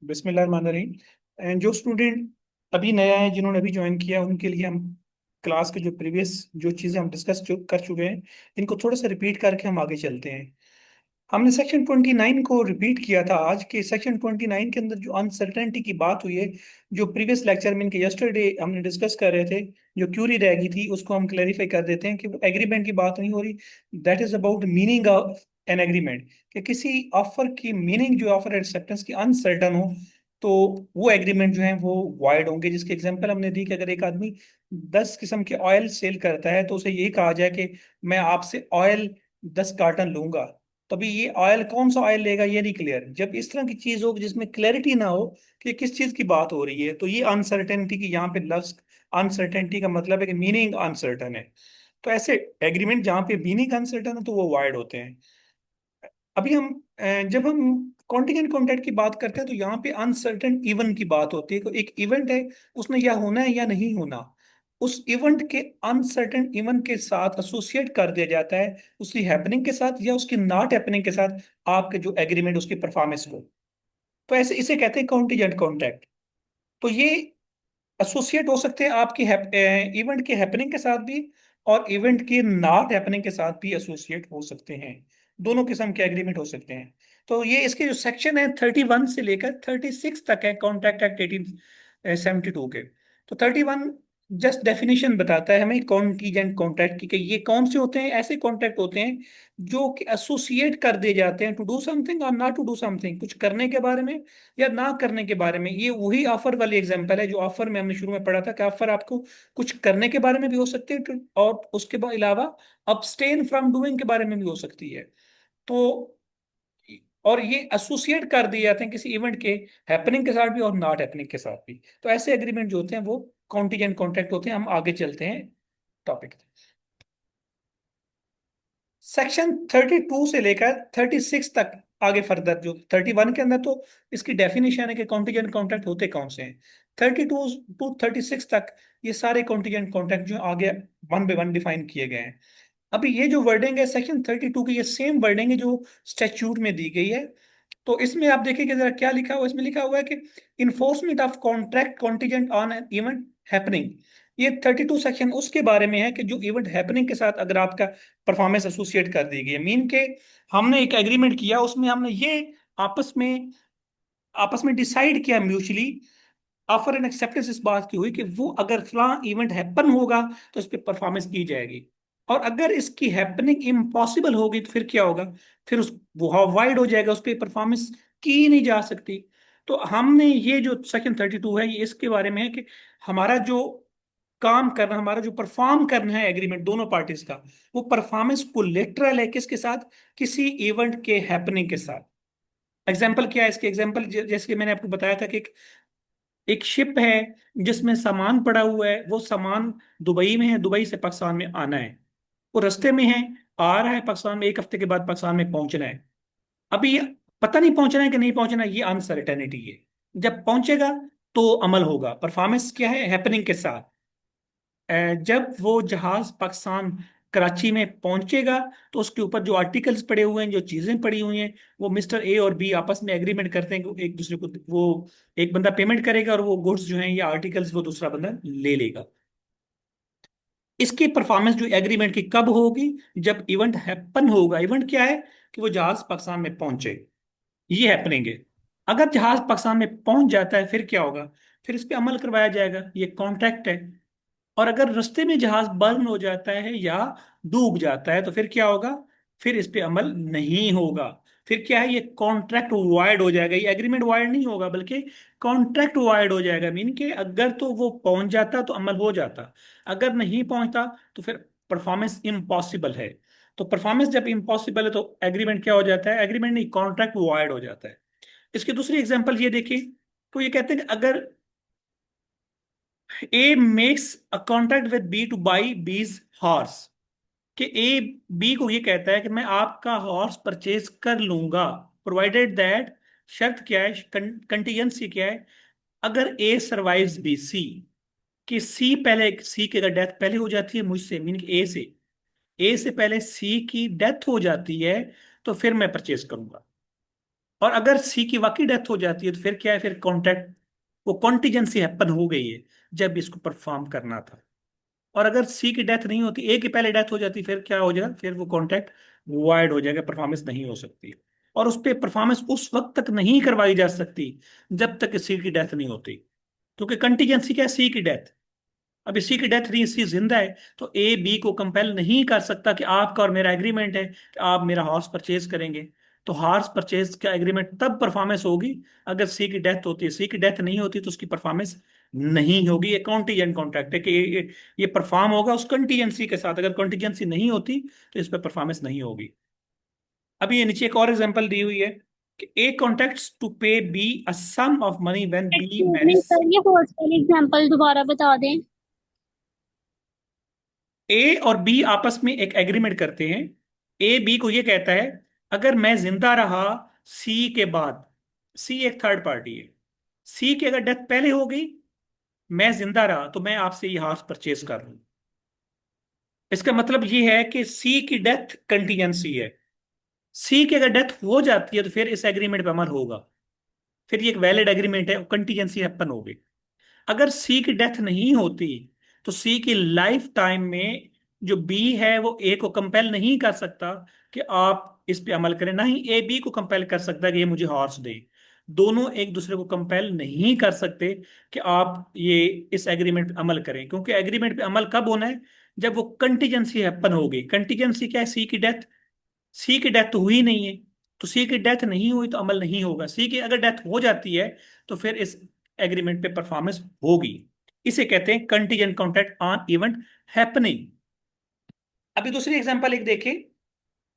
बिस्मिल्लाहिर्रहमानिर्रहीम। एंड जो स्टूडेंट अभी नया है, जिन्होंने अभी ज्वाइन किया, उनके लिए हम क्लास के जो प्रीवियस जो चीज़ें हम डिस्कस कर चुके हैं, इनको थोड़ा सा रिपीट करके हम आगे चलते हैं। हमने सेक्शन 29 को रिपीट किया था। आज के सेक्शन 29 के अंदर जो अनसर्टेनिटी की बात हुई है, जो प्रीवियस लेक्चर में इनके यस्टरडे हमने डिस्कस कर रहे थे, जो क्यूरी रह गई थी, उसको हम क्लैरिफाई कर देते हैं कि वो एग्रीमेंट की बात नहीं हो रही। That is about meaning of an agreement, कि किसी ऑफर की मीनिंग जो ऑफर एक्सेप्टेंस की अनसर्टन हो, तो वो एग्रीमेंट जो है वो वाइड होंगे। जिसके एग्जांपल हमने दी कि अगर एक आदमी 10 किस्म के ऑयल सेल करता है, तो उसे ये कहा जाए कि मैं आपसे ऑयल 10 कार्टन लूंगा। तभी ये ऑयल कौन सा ऑयल लेगा ये नहीं क्लियर। जब इस तरह की चीज हो जिसमें क्लैरिटी ना हो कि किस चीज की बात हो रही है, तो ये अनसर्टेनिटी की यहाँ पे लफ्ज अनसर्टेनिटी का मतलब है कि मीनिंग अनसर्टन है। तो ऐसे एग्रीमेंट जहाँ पे मीनिंग अनसर्टन है तो वो वाइड होते हैं। अभी हम जब हम कॉन्टिजेंट कॉन्ट्रैक्ट की बात करते हैं, तो यहाँ पे अनसर्टेन इवेंट की बात होती है। तो एक इवेंट है, उसने या होना है या नहीं होना। उस इवेंट के अनसर्टेन इवेंट के साथ एसोसिएट कर दिया जाता है, उसकी हैपनिंग के साथ या उसकी नॉट हैपनिंग के साथ, आपके जो एग्रीमेंट उसकी परफॉर्मेंस को। तो ऐसे इसे कहते हैं कॉन्टिजेंट कॉन्ट्रैक्ट। तो ये एसोसिएट हो सकते हैं आपके इवेंट के हैपनिंग के साथ भी, और इवेंट के नॉट हैपनिंग के साथ भी एसोसिएट हो सकते हैं। दोनों किस्म के एग्रीमेंट हो सकते हैं। तो ये इसके जो सेक्शन है 31 से लेकर 36 तक है कॉन्ट्रैक्ट एक्ट 1872 के। तो 31 जस्ट डेफिनेशन बताता है हमें कॉन्टीजेंट कॉन्ट्रैक्ट की, कि ये कौन से होते हैं। ऐसे कॉन्ट्रैक्ट होते हैं जो कि एसोसिएट कर दिए जाते हैं टू डू समथिंग और नॉट टू डू समथिंग, कुछ करने के बारे में या ना करने के बारे में। ये वही ऑफर वाली एग्जांपल है जो ऑफर में हमने शुरू में पढ़ा था, कि ऑफर आपको कुछ करने के बारे में भी हो सकती है, और उसके अलावा अब्सटेन फ्रॉम डूइंग के बारे में भी हो सकती है। तो और ये एसोसिएट कर दिए जाते हैं किसी इवेंट के हैपनिंग के साथ भी और नॉट हैपनिंग के साथ भी। तो ऐसे एग्रीमेंट जो होते हैं वो कॉन्टीजेंट कॉन्ट्रैक्ट होते हैं। हम आगे चलते हैं टॉपिक। सेक्शन 32 से लेकर 36 तक, आगे फर्दर जो 31 के अंदर, तो इसकी डेफिनेशन है कि कॉन्टीजेंट कॉन्ट्रैक्ट होते कौन से हैं। 32 टू 36 तक ये सारे कॉन्टीजेंट कॉन्ट्रैक्ट जो आगे वन बाय वन डिफाइन किए गए हैं। अभी ये जो वर्डिंग है सेक्शन 32 की, ये सेम वर्डिंग है जो स्टैच्यूट में दी गई है। तो इसमें आप देखिए जरा क्या लिखा हुआ है। इसमें लिखा हुआ है कि enforcement of contract contingent on an event happening. ये 32 सेक्शन उसके बारे में है कि जो इवेंट हैपनिंग के साथ अगर आपका परफॉर्मेंस एसोसिएट कर दी गई है, मीन के हमने एक एग्रीमेंट किया, उसमें हमने ये आपस में आपस में डिसाइड किया म्यूचुअली, ऑफर एंड एक्सेप्टेंस इस बात की हुई कि वो अगर फलां इवेंट हैपन होगा तो इस पर परफॉर्मेंस की जाएगी। और अगर इसकी हैपनिंग इम्पॉसिबल होगी तो फिर क्या होगा, फिर उस वो वाइड हो जाएगा, उस पर परफॉर्मेंस की ही नहीं जा सकती। तो हमने ये जो सेक्शन 32 है, ये इसके बारे में है कि हमारा जो काम करना, हमारा जो परफॉर्म करना है एग्रीमेंट दोनों पार्टीज का, वो परफॉर्मेंस कोलेटरल है किसके साथ, किसी इवेंट के हैपनिंग के साथ। एग्जाम्पल क्या है इसके, एग्जाम्पल जैसे कि मैंने आपको बताया था कि एक शिप है जिसमें सामान पड़ा हुआ है। वो सामान दुबई में है, दुबई से पाकिस्तान में आना है। वो रास्ते में है, आ रहा है पाकिस्तान में, 1 हफ्ते के बाद पाकिस्तान में पहुंचना है। अभी ये पता नहीं पहुंचना है कि नहीं पहुंचना है, ये अनसर्टेनिटी है। जब पहुंचेगा तो अमल होगा, परफॉर्मेंस क्या है हैपनिंग के साथ। जब वो जहाज पाकिस्तान कराची में पहुंचेगा, तो उसके ऊपर जो आर्टिकल्स पड़े हुए हैं, जो चीजें पड़ी हुई हैं, वो मिस्टर ए और बी आपस में एग्रीमेंट करते हैं कि एक दूसरे को वो, एक बंदा पेमेंट करेगा और वो गुड्स जो हैं या आर्टिकल्स वो दूसरा बंदा ले लेगा। इसकी परफॉर्मेंस जो एग्रीमेंट की कब होगी, जब इवेंट हैपन होगा। इवेंट क्या है कि वो जहाज पाकिस्तान में पहुंचे, ये हैपनिंग है। अगर जहाज पाकिस्तान में पहुंच जाता है फिर क्या होगा, फिर इस पे अमल करवाया जाएगा, ये कॉन्ट्रैक्ट है। और अगर रास्ते में जहाज बर्न हो जाता है या डूब जाता है तो फिर क्या होगा, फिर इस पे अमल नहीं होगा। फिर क्या है, ये कॉन्ट्रैक्ट वाइड हो जाएगा। ये एग्रीमेंट वाइड नहीं होगा बल्कि कॉन्ट्रैक्ट वाइड हो जाएगा। मीन के अगर तो वो पहुंच जाता तो अमल हो जाता, अगर नहीं पहुंचता तो फिर परफॉर्मेंस इम्पॉसिबल है। तो परफॉर्मेंस जब इम्पॉसिबल है तो एग्रीमेंट क्या हो जाता है, एग्रीमेंट नहीं, कॉन्ट्रैक्ट वाइड हो जाता है। इसकी दूसरी एग्जांपल ये देखिए, तो ये कहते हैं कि अगर A makes a contract with B to buy B's horse, कि ए बी को ये कहता है कि मैं आपका हॉर्स परचेज कर लूंगा, प्रोवाइडेड दैट, शर्त क्या है, कंटीजेंसी क्या है, अगर ए सर्वाइव्स बी, सी, कि सी पहले, सी की अगर डेथ पहले हो जाती है मुझसे, मीनिंग ए से पहले सी की डेथ हो जाती है, तो फिर मैं परचेज करूंगा। और अगर सी की वाकई डेथ हो जाती है तो फिर क्या है, फिर कॉन्ट्रैक्ट, वो कॉन्टीजेंसी हैपन हो गई है जब इसको परफॉर्म करना था। और अगर सी की डेथ नहीं होती, ए की पहले डेथ हो जाती, फिर क्या हो जाएगा, फिर वो कॉन्ट्रैक्ट वॉइड हो जाएगा, परफॉर्मेंस नहीं हो सकती। और उस पर परफॉर्मेंस उस वक्त तक नहीं करवाई जा सकती जब तक सी की डेथ नहीं होती, क्योंकि कंटीजेंसी क्या है, सी की डेथ। अब इसी की डेथ नहीं, सी जिंदा है, तो ए बी को कंपेल नहीं कर सकता कि आपका और मेरा एग्रीमेंट है कि आप मेरा हॉर्स परचेज करेंगे। तो हॉर्स परचेज का एग्रीमेंट तब परफॉर्मेंस होगी अगर सी की डेथ होती है। सी की डेथ नहीं होती तो उसकी परफॉर्मेंस नहीं होगी। ये कॉन्टीजेंट कॉन्ट्रैक्ट है कि ये परफॉर्म होगा उस कंटीजेंसी के साथ। अगर कंटीजेंसी नहीं होती तो इस पर परफॉर्मेंस नहीं होगी। अभी ये नीचे एक और एग्जांपल दी हुई है कि A contracts to pay B a sum of money when B excuse me marriage. Sir, ये फर्स्ट वाली एग्जांपल दोबारा बता दें। ए और बी आपस में एक एग्रीमेंट करते हैं। ए बी को ये कहता है, अगर मैं जिंदा रहा सी के बाद, सी एक थर्ड पार्टी है, सी की अगर डेथ पहले हो गई, मैं जिंदा रहा, तो मैं आपसे ये हाउस परचेज कर लूं। इसका मतलब ये है कि सी की डेथ कंटीजेंसी है। सी की अगर डेथ हो जाती है तो फिर इस एग्रीमेंट पे अमल होगा, फिर ये एक वैलिड एग्रीमेंट है, कंटीजेंसी हैपन होगी। अगर सी की डेथ नहीं होती तो सी की लाइफ टाइम में जो बी है वो ए को कंपेल नहीं कर सकता कि आप इस पे अमल करें, ना ही ए बी को कंपेल कर सकता कि ये मुझे हॉर्स दे। दोनों एक दूसरे को कंपेल नहीं कर सकते कि आप ये इस एग्रीमेंट पे अमल करें, क्योंकि एग्रीमेंट पे अमल कब होना है, जब वो कंटीजेंसी हैपन होगी। कंटीजेंसी क्या है, सी की डेथ। सी की डेथ तो हुई नहीं है, तो सी की डेथ नहीं हुई तो अमल नहीं होगा। सी की अगर डेथ हो जाती है तो फिर इस एग्रीमेंट पे परफॉर्मेंस होगी। इसे कहते हैं contingent contract on event happening. अभी दूसरी एग्जांपल एक देखें।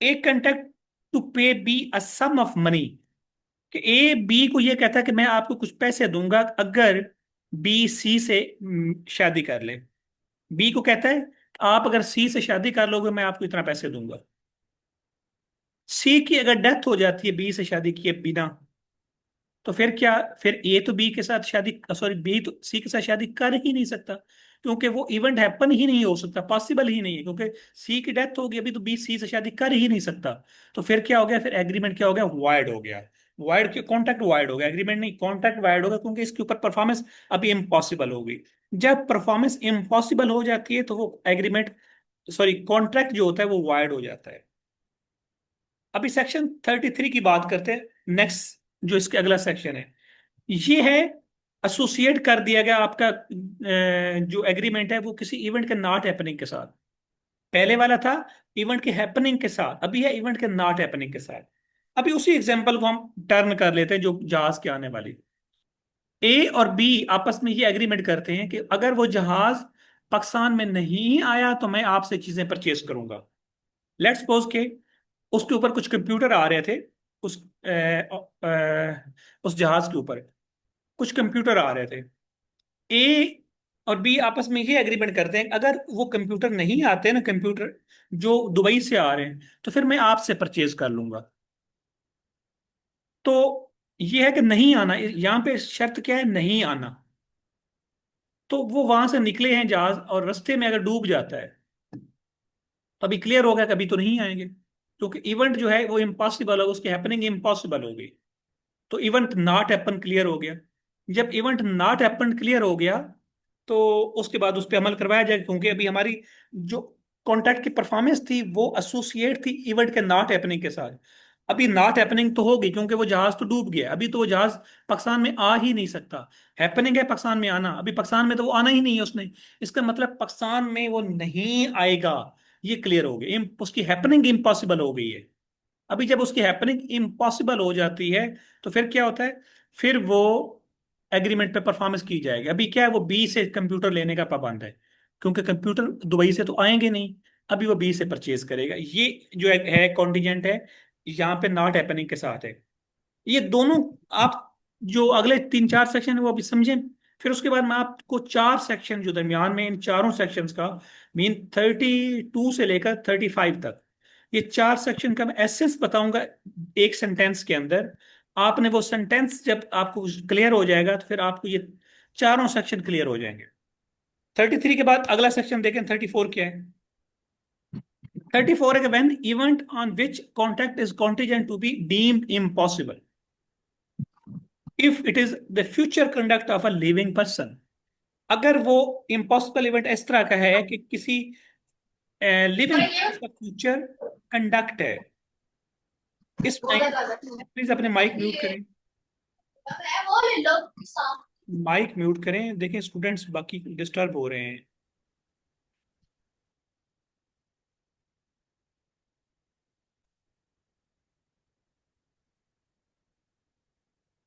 A contract to pay B a sum of money, कि ए बी को ये कहता है कि मैं आपको कुछ पैसे दूंगा अगर बी सी से शादी कर ले। बी को कहता है आप अगर सी से शादी कर लोगे मैं आपको इतना पैसे दूंगा। सी की अगर डेथ हो जाती है बी से शादी किए बिना, तो फिर क्या, फिर ए तो बी के साथ शादी, सॉरी बी तो सी के साथ शादी कर ही नहीं सकता, क्योंकि वो इवेंट हैपन ही नहीं हो सकता, पॉसिबल ही नहीं है, क्योंकि सी की डेथ हो गई अभी तो बी सी से शादी कर ही नहीं सकता। तो फिर क्या हो गया, फिर एग्रीमेंट क्या हो गया, वाइड हो गया। वाइड के कॉन्ट्रैक्ट वाइड हो गया, एग्रीमेंट नहीं, कॉन्ट्रैक्ट वाइड होगा, क्योंकि इसके ऊपर परफॉर्मेंस अभी इम्पॉसिबल होगी। जब परफॉर्मेंस इम्पॉसिबल हो जाती है तो वो एग्रीमेंट, सॉरी कॉन्ट्रैक्ट जो होता है वो वाइड हो जाता है। अभी सेक्शन 33 की बात करते हैं, नेक्स्ट जो इसके अगला सेक्शन है ये है, एसोसिएट कर दिया गया आपका जो एग्रीमेंट है वो किसी इवेंट के नॉट हैपनिंग के साथ। पहले वाला था इवेंट के हैपनिंग के साथ, अभी है इवेंट के नॉट हैपनिंग के साथ। अभी उसी एग्जांपल को हम टर्न कर लेते हैं जो जहाज के आने वाली। ए और बी आपस में ये एग्रीमेंट करते हैं कि अगर वो जहाज पाकिस्तान में नहीं आया तो मैं आपसे चीजें परचेज करूंगा। लेट्स सपोज के उसके ऊपर कुछ कंप्यूटर आ रहे थे, उस उस जहाज के ऊपर कुछ कंप्यूटर आ रहे थे। ए और बी आपस में ये एग्रीमेंट करते हैं अगर वो कंप्यूटर नहीं आते ना, कंप्यूटर जो दुबई से आ रहे हैं, तो फिर मैं आपसे परचेज कर लूंगा। तो ये है कि नहीं आना, यहाँ पे शर्त क्या है, नहीं आना। तो वो वहां से निकले हैं जहाज और रास्ते में अगर डूब जाता है तो अभी क्लियर हो गया, कभी तो नहीं आएंगे, क्योंकि इवेंट जो है वो इम्पॉसिबल होगा, उसकी हैपनिंग इम्पॉसिबल हो गई। तो इवेंट नॉट हैपन क्लियर हो गया। जब इवेंट नॉट हैपन क्लियर हो गया तो उसके बाद उस पर अमल करवाया जाएगा, क्योंकि अभी हमारी जो कॉन्ट्रैक्ट की परफॉर्मेंस थी वो एसोसिएट थी इवेंट के नॉट हैपनिंग के साथ। अभी नॉट हैपनिंग तो होगी क्योंकि वो जहाज तो डूब गया, अभी तो वो जहाज पाकिस्तान में आ ही नहीं सकता। हैपनिंग है पाकिस्तान में आना, अभी पाकिस्तान में तो वो आना ही नहीं है उसने। इसका मतलब पाकिस्तान में वो नहीं आएगा, ये क्लियर हो गया, उसकी हैपनिंग इम्पॉसिबल हो गई है। अभी जब उसकी हैपनिंग इम्पॉसिबल हो जाती है तो फिर क्या होता है, फिर वो एग्रीमेंट पे परफॉर्मेंस की जाएगी। अभी क्या है, वो बी से कंप्यूटर लेने का पाबंद है, क्योंकि कंप्यूटर दुबई से तो आएंगे नहीं। अभी वो बी से परचेज करेगा। ये जो है कॉन्टीजेंट है, यहाँ पे नॉट हैपनिंग के साथ है। ये दोनों आप जो अगले 3-4 सेक्शन है वो अभी समझें। फिर उसके बाद मैं आपको 4 सेक्शन जो दरमियान में, इन चारों सेक्शंस का मीन 32 से लेकर 35 तक, ये 4 सेक्शन का मैं एसेंस बताऊंगा एक सेंटेंस के अंदर। आपने वो सेंटेंस जब आपको क्लियर हो जाएगा तो फिर आपको ये चारों सेक्शन क्लियर हो जाएंगे। 33 के बाद अगला सेक्शन देखें, 34 क्या है। 34 है कि when event on which contract is contingent to be deemed impossible. If it is the future conduct of a living person, अगर वो इम्पॉसिबल इवेंट इस तरह का है कि किसी लिविंग पर्सन का फ्यूचर कंडक्ट है। इस टाइम प्लीज अपने माइक म्यूट करें, माइक म्यूट करें, देखें स्टूडेंट्स बाकी डिस्टर्ब हो रहे हैं।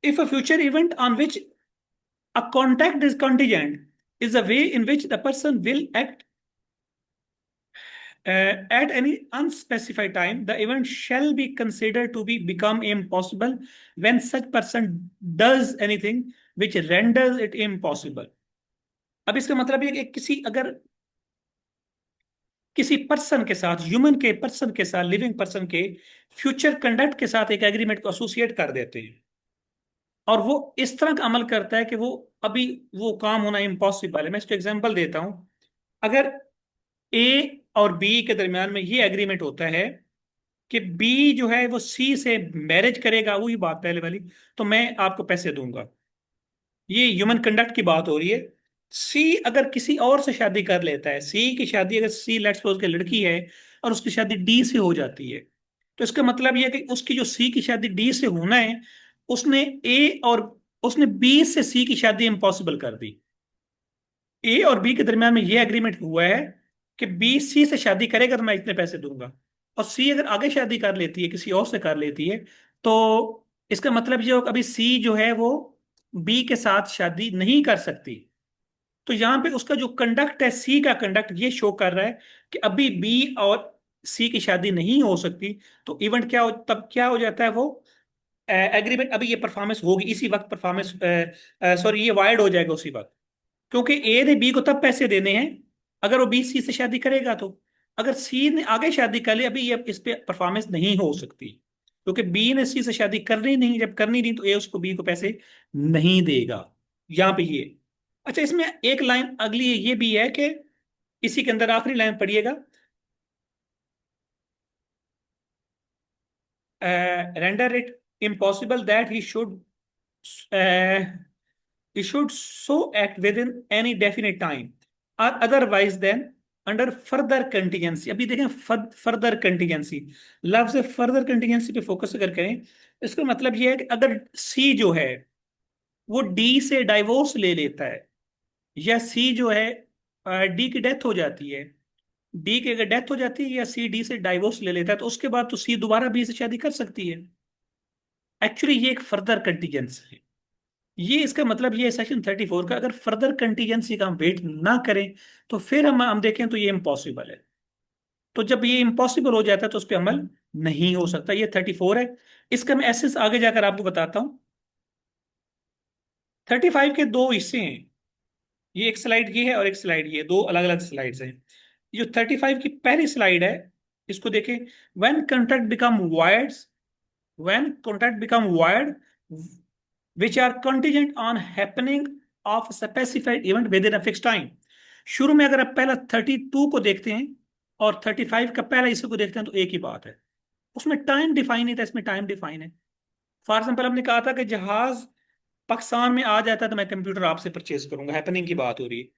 If a future event on which a contact is contingent is a way in which the person will act at any unspecified time, the event shall be considered to be become impossible when such person does anything which renders it impossible. अब इसका मतलब ये कि किसी अगर किसी person के साथ, ह्यूमन के पर्सन के साथ, लिविंग पर्सन के फ्यूचर कंडक्ट के साथ एक एग्रीमेंट को एसोसिएट कर देते हैं और वो इस तरह का अमल करता है कि वो अभी वो काम होना इम्पॉसिबल है। मैं इसको एग्जांपल देता हूं। अगर ए और बी के दरमियान में ये एग्रीमेंट होता है कि बी जो है वो सी से मैरिज करेगा, वही बात पहले वाली, तो मैं आपको पैसे दूंगा। ये ह्यूमन कंडक्ट की बात हो रही है। सी अगर किसी और से शादी कर लेता है, सी की शादी, अगर सी लेट्स सपोज के लड़की है और उसकी शादी डी से हो जाती है, तो इसका मतलब यह है कि उसकी जो सी की शादी डी से होना है, उसने ए और उसने बी से सी की शादी इम्पॉसिबल कर दी। ए और बी के दरमियान में ये एग्रीमेंट हुआ है कि बी सी से शादी करेगा तो मैं इतने पैसे दूंगा, और सी अगर आगे शादी कर लेती है, किसी और से कर लेती है, तो इसका मतलब ये होगा अभी सी जो है वो बी के साथ शादी नहीं कर सकती। तो यहां पे उसका जो कंडक्ट है, सी का कंडक्ट, ये शो कर रहा है कि अभी बी और सी की शादी नहीं हो सकती। तो इवेंट क्या हो, तब क्या हो जाता है वो एग्रीमेंट, अभी ये परफॉर्मेंस होगी इसी वक्त, परफॉर्मेंस सॉरी ये वाइड हो जाएगा उसी वक्त, क्योंकि ए ने बी को तब पैसे देने हैं अगर वो बी सी से शादी करेगा। तो अगर सी ने आगे शादी कर ली, अभी ये इस पे परफॉर्मेंस नहीं हो सकती, क्योंकि बी ने सी से शादी करनी नहीं, जब करनी नहीं तो ए उसको बी को पैसे नहीं देगा। यहां पे ये, अच्छा इसमें एक लाइन अगली ये भी है कि इसी के अंदर आखिरी लाइन पढ़िएगा, render it impossible that he should so act within any definite time or otherwise then under further contingency। अभी देखें फर्दर कंटीजेंसी, लफ्ज फर्दर कंटीजेंसी पे फोकस अगर करें, इसका मतलब यह है कि अगर सी जो है वो डी से डाइवोर्स ले लेता है, या सी जो है डी की डेथ हो जाती है, डी की अगर डेथ हो जाती है या सी डी से डाइवोर्स ले लेता है, तो उसके बाद तो सी दोबारा बी से शादी कर सकती है। एक्चुअली ये एक फर्दर कंटीजेंसी है। ये इसका मतलब ये सेक्शन 34 का, अगर फर्दर कंटीजेंसी का हम वेट ना करें तो फिर हम देखें तो ये इम्पॉसिबल है। तो जब ये इम्पॉसिबल हो जाता है तो उस पर अमल नहीं हो सकता। ये 34 है। इसका मैं एसेस आगे जाकर आपको बताता हूं। 35 के दो हिस्से हैं, ये एक स्लाइड ये है और एक स्लाइड ये, दो अलग अलग स्लाइड्स हैं। जो 35 की पहली स्लाइड है, इसको देखें। When contract become wired, when contract become wired which are contingent on happening of a specified event within a fixed time। शुरू में अगर आप पहला 32 को देखते हैं और 35 का पहला हिस्से को देखते हैं तो एक ही बात है, उसमें टाइम डिफाइन नहीं था, इसमें टाइम डिफाइन है। फॉर एग्जाम्पल हमने कहा था कि जहाज पाकिस्तान में आ जाता है तो मैं कंप्यूटर आपसे परचेज करूंगा, हैपनिंग की बात हो रही है।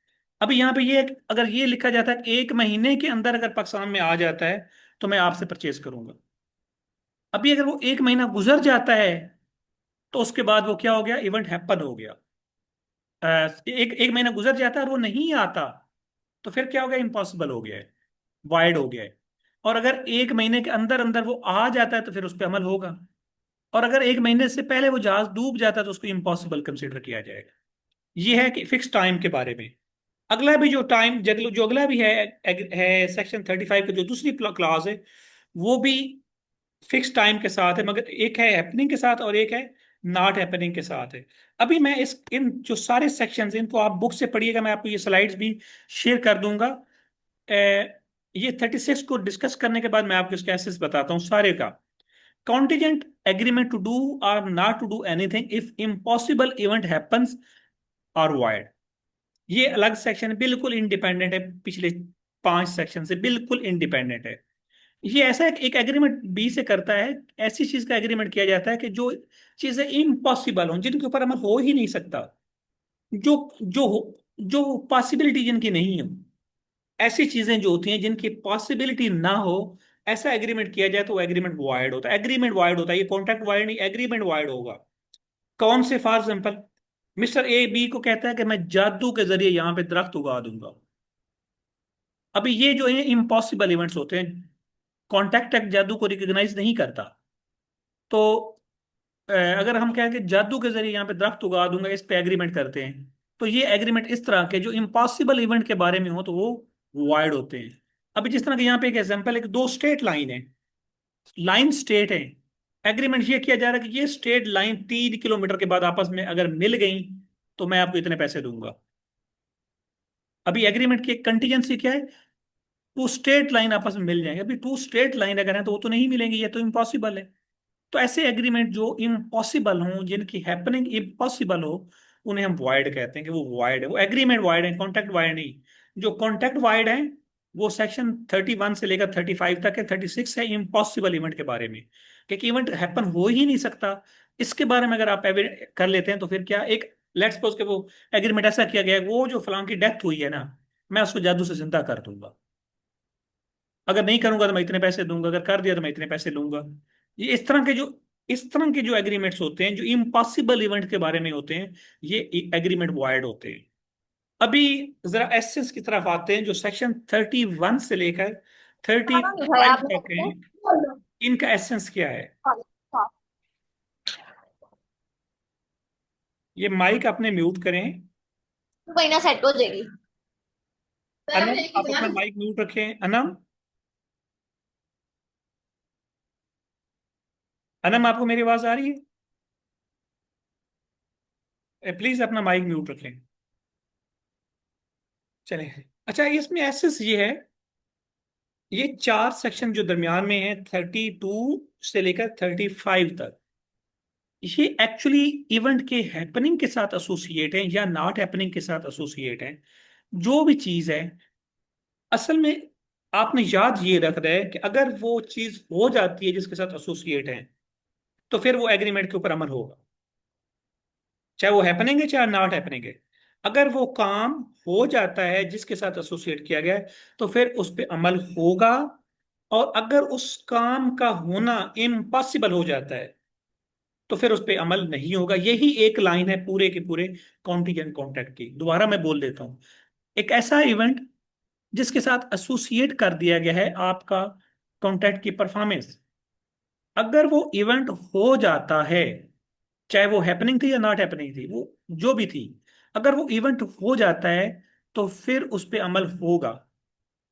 अभी यहाँ पे ये अगर ये लिखा जाता है कि एक महीने के अंदर अगर पाकिस्तान में आ जाता है तो मैं आपसे परचेज करूंगा। अभी अगर वो एक महीना गुजर जाता है तो उसके बाद वो क्या हो गया, इवेंट हैपन हो गया। एक एक महीना गुजर जाता है और वो नहीं आता, तो फिर क्या हो गया, इम्पॉसिबल हो गया है, वाइड हो गया है। और अगर एक महीने के अंदर अंदर वो आ जाता है तो फिर उस पर अमल होगा। और अगर एक महीने से पहले वो जहाज डूब जाता है तो उसको इम्पॉसिबल कंसिडर किया जाएगा। ये है कि फिक्स टाइम के बारे में। अगला भी जो टाइम जो अगला भी है सेक्शन 35 का जो दूसरी क्लॉज है, वो भी फिक्स टाइम के साथ है, मगर एक है हैपनिंग के साथ और एक है नॉट हैपनिंग के साथ है। अभी मैं इस इन जो सारे सेक्शंस इनको आप बुक से पढ़िएगा, मैं आपको ये स्लाइड्स भी शेयर कर दूंगा। ये 36 को डिस्कस करने के बाद मैं आपको इसका एसेस बताता हूँ सारे का। कॉन्टिजेंट एग्रीमेंट टू डू और not to do anything if impossible event happens और वाइड, ये अलग सेक्शन है, बिल्कुल इंडिपेंडेंट है, पिछले 5 सेक्शन से बिल्कुल इंडिपेंडेंट है। ये ऐसा एक एग्रीमेंट बी से करता है, ऐसी चीज का एग्रीमेंट किया जाता है कि जो चीजें इम्पॉसिबल हो, जिनके ऊपर अमल हो ही नहीं सकता, जो जो जो पॉसिबिलिटी जिनकी नहीं हो, ऐसी चीजें जो होती हैं जिनकी पॉसिबिलिटी ना हो, ऐसा एग्रीमेंट किया जाए तो वो एग्रीमेंट वॉइड होता है। एग्रीमेंट वॉइड होता है, ये कॉन्ट्रैक्ट वॉइड नहीं, एग्रीमेंट वॉइड होगा। कौन से? For example, mister A B को कहता है कि मैं जादू के जरिए यहां पे दरख्त उगा दूंगा। अभी ये जो है इम्पॉसिबल इवेंट्स होते हैं, कॉन्टैक्ट एक्ट जादू को रिकॉग्नाइज नहीं करता। तो अगर हम कहें कि जादू के जरिए यहाँ पे दरख्त उगा दूंगा, इस पे एग्रीमेंट करते हैं, तो ये एग्रीमेंट इस तरह के जो इम्पॉसिबल इवेंट के बारे में हो तो वो वाइड होते हैं। अभी जिस तरह के यहाँ पे एक एग्जांपल है कि दो स्टेट लाइन है, लाइन स्टेट है, एग्रीमेंट ये किया जा रहा है कि ये स्टेट लाइन 3 किलोमीटर के बाद आपस में अगर मिल गई तो मैं आपको इतने पैसे दूंगा। अभी एग्रीमेंट की एक कंटीजेंसी क्या है? टू स्टेट लाइन आपस में मिल जाएंगे। अभी टू स्टेट लाइन अगर है तो वो तो नहीं मिलेंगी, ये तो इम्पॉसिबल है। तो ऐसे एग्रीमेंट जो इम्पॉसिबल हों, जिनकी हैपनिंग इम्पॉसिबल हो, उन्हें हम वॉइड कहते हैं कि वो वॉइड है, वो एग्रीमेंट वॉइड है, कॉन्ट्रैक्ट वॉइड नहीं। जो कॉन्ट्रैक्ट वॉइड है वो सेक्शन 31 से लेकर 35 तक है। 36 है इम्पॉसिबल इवेंट के बारे में, क्योंकि इवेंट हैपन हो ही नहीं सकता। इसके बारे में अगर आप कर लेते हैं तो फिर क्या, एक लेट्स सपोज के वो एग्रीमेंट ऐसा किया गया है, वो जो फलां की डेथ हुई है ना, मैं उसको जादू से जिंदा कर दूंगा। अगर नहीं करूंगा तो मैं इतने पैसे दूंगा, अगर कर दिया तो मैं इतने पैसे लूंगा। ये इस तरह के जो एग्रीमेंट्स होते हैं जो इम्पॉसिबल इवेंट के बारे में होते हैं, ये एग्रीमेंट वॉइड होते हैं। अभी जरा एसेंस की तरफ आते हैं, जो सेक्शन 31 से लेकर थर्टी खाना नहीं खाया फाइव आपने तक अपने? हैं। इनका एसेंस क्या है? हाँ। ये माइक अपने म्यूट करें। तो वही ना सेट हो जाएगी। अनम, आप अपना माइक म्यूट रखें। अनम, अनम, आपको मेरी आवाज आ रही है? प्लीज अपना माइक म्यूट रखें। चले। अच्छा, इसमें एसेंस ये है, ये चार सेक्शन जो दरमियान में है, 32 से लेकर 35 तक, ये एक्चुअली इवेंट के हैपनिंग के साथ एसोसिएट हैं या नॉट हैपनिंग के साथ एसोसिएट हैं। जो भी चीज है, असल में आपने याद ये रखना है कि अगर वो चीज हो जाती है जिसके साथ एसोसिएट है, तो फिर वो एग्रीमेंट के ऊपर अमल होगा, चाहे वो हैपनिंग है चाहे नॉट हैपनिंग है। अगर वो काम हो जाता है जिसके साथ एसोसिएट किया गया है, तो फिर उस पर अमल होगा। और अगर उस काम का होना इम्पॉसिबल हो जाता है तो फिर उस पर अमल नहीं होगा। यही एक लाइन है पूरे के पूरे कॉन्टीजेंट कॉन्ट्रैक्ट की। दोबारा मैं बोल देता हूं, एक ऐसा इवेंट जिसके साथ एसोसिएट कर दिया गया है आपका कॉन्ट्रैक्ट की परफॉर्मेंस, अगर वो इवेंट हो जाता है, चाहे वो हैपनिंग थी या नॉट हैपनिंग थी, वो जो भी थी, अगर वो इवेंट हो जाता है तो फिर उस पर अमल होगा।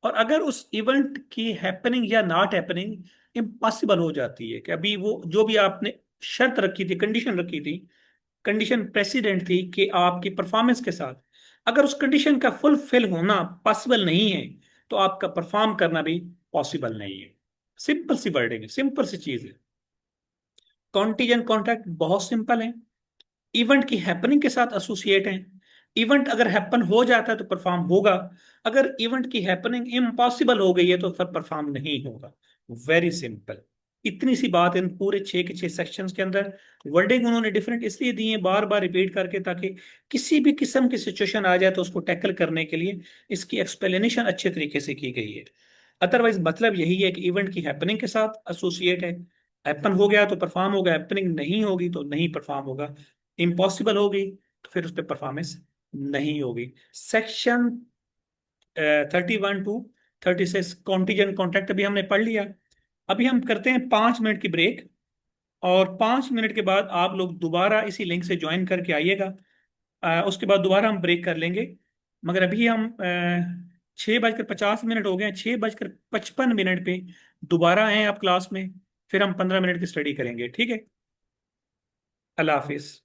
और अगर उस इवेंट की हैपनिंग या नॉट हैपनिंग इम्पॉसिबल हो जाती है, कि अभी वो जो भी आपने शर्त रखी थी, कंडीशन रखी थी, कंडीशन प्रेसिडेंट थी कि आपकी परफॉर्मेंस के साथ, अगर उस कंडीशन का फुलफिल होना पॉसिबल नहीं है, तो आपका परफॉर्म करना भी पॉसिबल नहीं है। सिंपल सी वर्डिंग है, सिंपल सी चीज है। कॉन्टीजेंट कॉन्ट्रैक्ट बहुत सिंपल है, इवेंट की हैपनिंग के साथ एसोसिएट हैं। इवेंट अगर हैपन हो जाता है तो परफॉर्म होगा, अगर इवेंट की हैपनिंग इम्पॉसिबल हो गई है तो फिर परफॉर्म नहीं होगा। Very simple. इतनी सी बात इन पूरे 6 के 6 सेक्शंस के अंदर। वर्डिंग उन्होंने डिफरेंट इसलिए दी है बार बार रिपीट करके, ताकि किसी भी किस्म की सिचुएशन आ जाए तो उसको टैकल करने के लिए इसकी एक्सप्लेनेशन अच्छे तरीके से की गई है। अदरवाइज मतलब यही है कि इवेंट की हैपनिंग के साथ एसोसिएट है, हैपन हो गया तो परफॉर्म होगा, हैपनिंग नहीं होगी तो नहीं परफॉर्म होगा, इम्पॉसिबल होगी तो फिर उस पर परफॉर्मेंस नहीं होगी। सेक्शन 31 to 36 कॉन्टीजेंट कॉन्ट्रैक्ट अभी हमने पढ़ लिया। अभी हम करते हैं 5 मिनट की ब्रेक, और 5 मिनट के बाद आप लोग दोबारा इसी लिंक से ज्वाइन करके आइएगा। उसके बाद दोबारा हम ब्रेक कर लेंगे। मगर अभी हम 6:50 हो गए हैं, 6:55 पे दोबारा आए आप क्लास में, फिर हम 15 मिनट की स्टडी करेंगे। ठीक है? अल्लाह हाफिज।